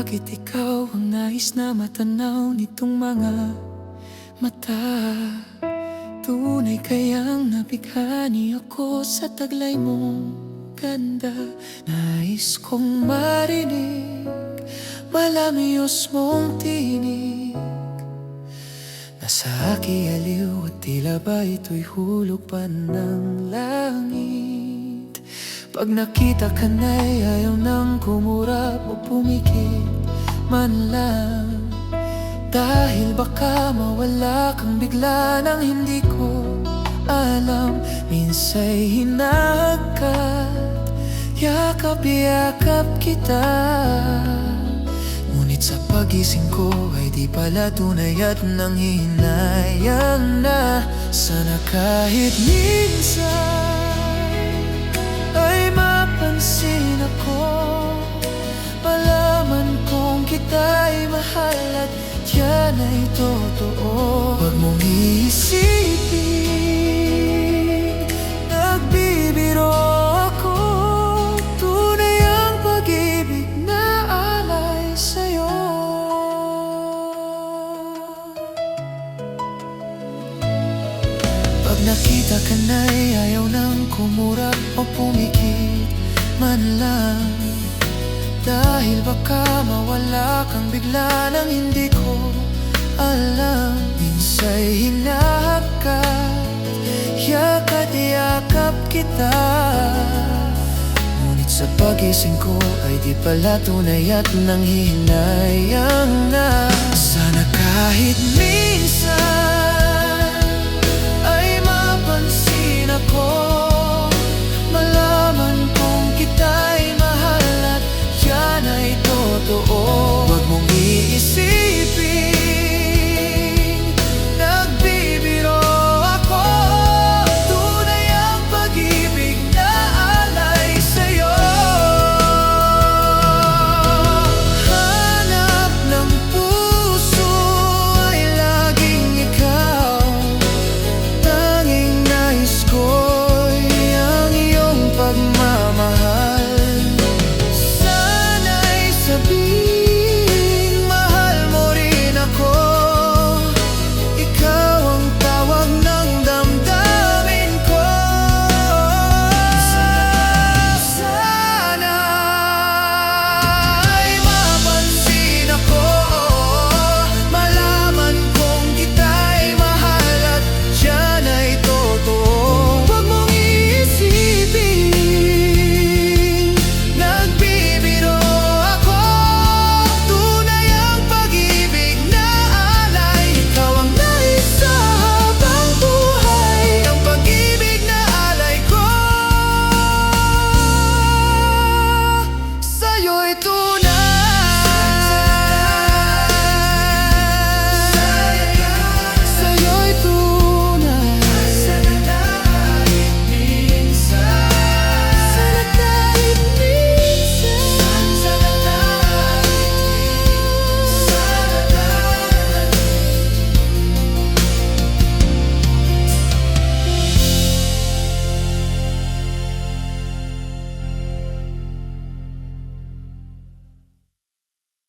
Bakit ikaw ang nais na matanaw nitong mga mata? Tunay kayang nabighani ako sa taglay mong ganda. Nais kong marinig malamyos mong tinig na sa aking aliw at tila ba ito'y hulog pa ng langit. Pag nakita ka na'y ayaw nang kumurap o pumikit man lang, dahil baka mawala kang bigla nang hindi ko alam. Minsa'y hinahagkat, yakap-yakap kita, ngunit sa pagising ko ay di pala tunay at nanghihinayang na. Sana kahit minsan ay mapansin ako, malaman kong kita'y mahal at yan ay totoo. Huwag mong iisipin nagbibiro ako, tunay ang pag-ibig na alay sa'yo. Pag nakita ka na'y ayaw nang kumurap o pumikit man lang, dahil baka mawala kang bigla nang hindi ko alam. Minsa'y hinahagkat, yakap-yakap kita, ngunit sa pagising ko ay di pala tunay at nanghihinayang na. Sana kahit minsan